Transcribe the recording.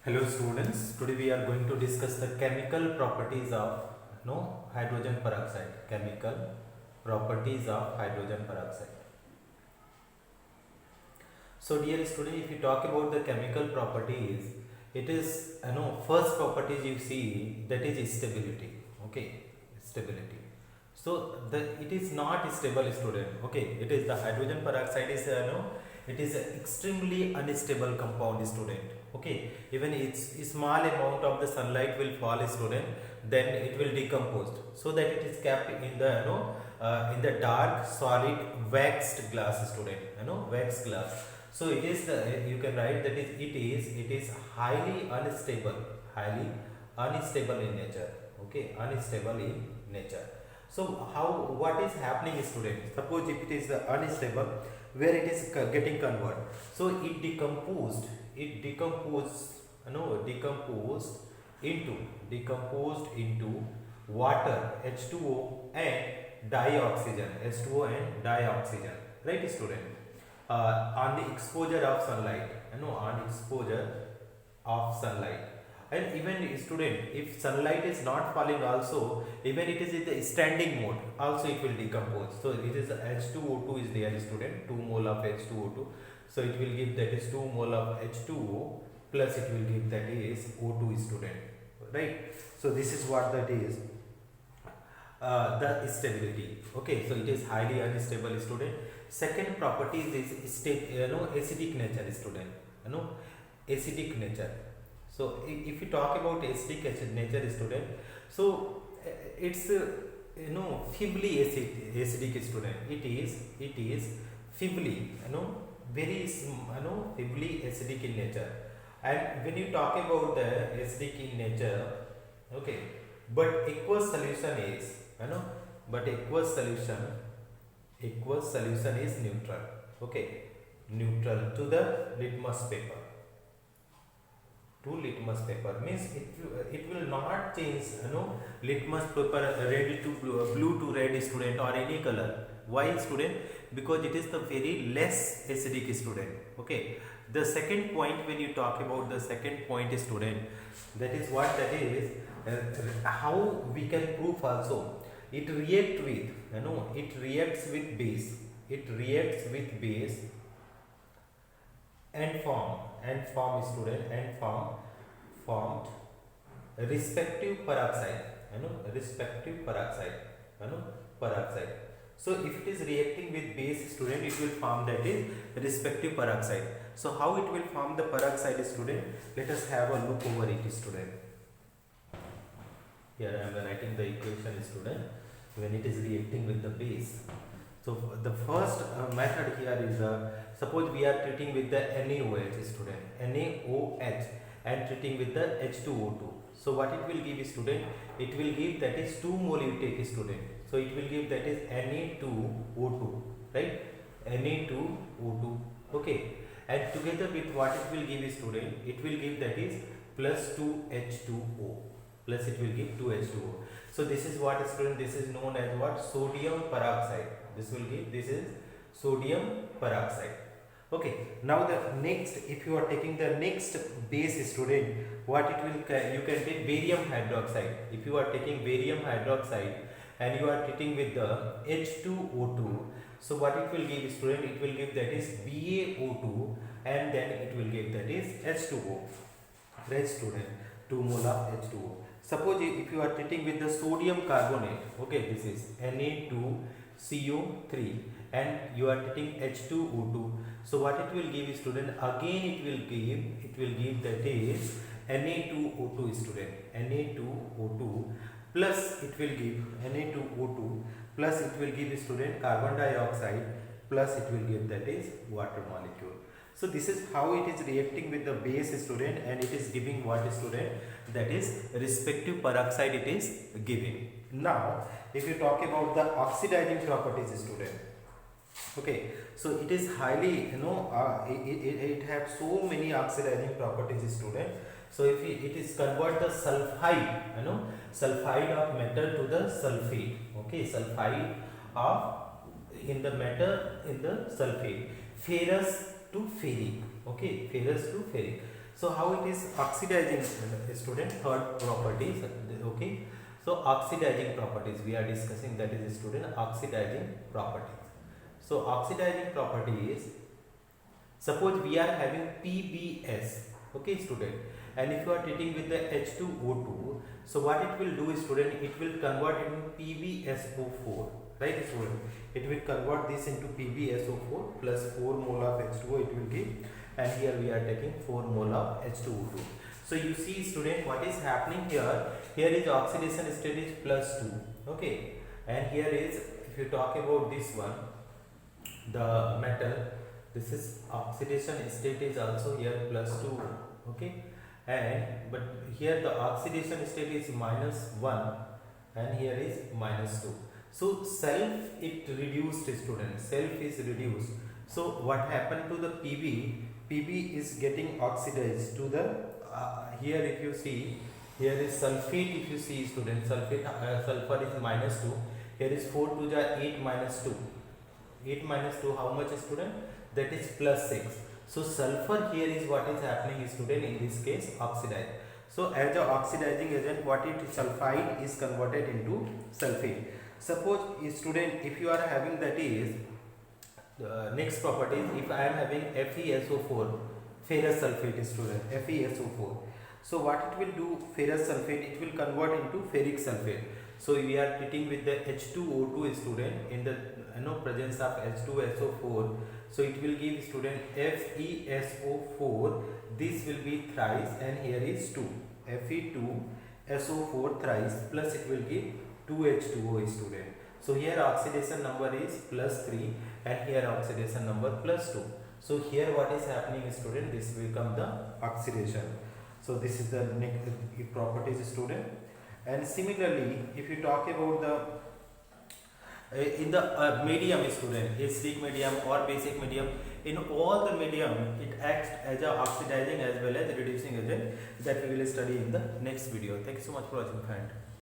Hello students, today we are going to discuss the chemical properties of hydrogen peroxide. Chemical properties of hydrogen peroxide. So dear student, if you talk about the chemical properties, it is first properties you see, that is stability. Okay, stability. So it is not stable student. Okay, it is the hydrogen peroxide is it is an extremely unstable compound student. Okay, even it's a small amount of the sunlight will fall student, then it will decompose, so that it is kept in the in the dark solid waxed glass student, waxed glass. So it is the, you can write that it is highly unstable in nature. Okay, unstable in nature. So how, what is happening student? Suppose if it is unstable, where it is getting converted, so it decomposed decomposed into water, H2O, and dioxygen, right student? On the exposure of sunlight, on exposure of sunlight. And even student, if sunlight is not falling also, even it is in the standing mode also, it will decompose. So it is H2O2 is there student, 2 mole of H2O2, so it will give that is 2 mole of H2O plus it will give that is O2 student, right? So this is what that is, the stability. Okay, so it is highly unstable student. Second property is acidic nature student, acidic nature. So if you talk about acidic acid nature student, so it's feebly acidic student. It is feebly, very feebly acidic in nature. And when you talk about the acidic in nature, okay, but aqueous solution is, but aqueous solution is neutral. Okay, neutral to the litmus paper. To litmus paper means it will not change litmus paper red to blue to red student, or any color. Why student? Because it is the very less acidic student. Okay, the second point, when you talk about the second point student, that is what that is, how we can prove also. It reacts with it reacts with base, and formed respective peroxide, peroxide. So if it is reacting with base student, it will form that is respective peroxide. So how it will form the peroxide student? Let us have a look over it student. Here I am writing the equation student, when it is reacting with the base. So the first method here is, suppose we are treating with the NaOH student, NaOH, and treating with the H2O2. So what it will give student? It will give that is 2 mole you take student. So it will give that is Na2O2, right? Na2O2. Okay. And together with what it will give student? It will give that is plus 2H2O. Plus it will give 2H2O. So this is what student? This is known as what? Sodium peroxide. This will give, this is sodium peroxide. Okay, now the next, if you are taking the next base student, what it will, you can take barium hydroxide. If you are taking barium hydroxide and you are treating with the H2O2, so what it will give student? It will give that is BaO2, and then it will give that is H2O, right student, 2 mole of H2O. Suppose if you are treating with the sodium carbonate, okay, this is Na2CO3, and you are taking H2O2. So what it will give student? Again it will give that is Na2O2 student, Na2O2, plus it will give Na2O2, plus it will give student carbon dioxide, plus it will give that is water molecule. So this is how it is reacting with the base student, and it is giving what student? That is respective peroxide it is giving. Now if you talk about the oxidizing properties student, okay, so it is highly, it have so many oxidizing properties student. So if it is convert the sulfide, sulfide of metal to the sulfate, okay, sulfide of in the metal in the sulfate, ferrous to ferric, okay, ferrous to ferric. So how it is oxidizing, student? Third properties. Okay. So oxidizing properties we are discussing, that is student oxidizing properties. So oxidizing property is, suppose we are having PBS, okay student, and if you are treating with the H2O2, so what it will do student, it will convert into PbSO4, right student? It will convert this into PbSO4 plus 4 mole of H2O it will give, and here we are taking 4 mole of H2O2. So you see student, what is happening here? Here is oxidation state is +2, okay, and here is, if you talk about this one, the metal, this is oxidation state is also here +2, okay, and but here the oxidation state is -1 and here is -2. So self it reduced student, self is reduced. So what happened to the PB is getting oxidized to the here if you see, here is sulfate, if you see student, sulfate sulfur is -2, here is 4 to the 8 minus 2, 8 minus 2 how much student? That is +6. So sulfur here is what is happening student, in this case oxidize. So as a oxidizing agent, what it sulfide is converted into sulfate. Suppose student, if you are having, that is next property is, if I am having FeSO4, ferrous sulfate student, FeSO4. So what it will do, ferrous sulfate, it will convert into ferric sulfate. So we are treating with the H2O2 student, in the presence of H2SO4. So it will give student FeSO4, this will be thrice, and here is 2, Fe2SO4 thrice, plus it will give 2H2O student. So here oxidation number is +3 and here oxidation number +2. So here what is happening student, this will become the oxidation. So this is the next properties student. And similarly, if you talk about the in the medium student, acidic medium or basic medium, in all the medium it acts as a oxidizing as well as reducing agent, that we will study in the next video. Thank you so much for watching, friend.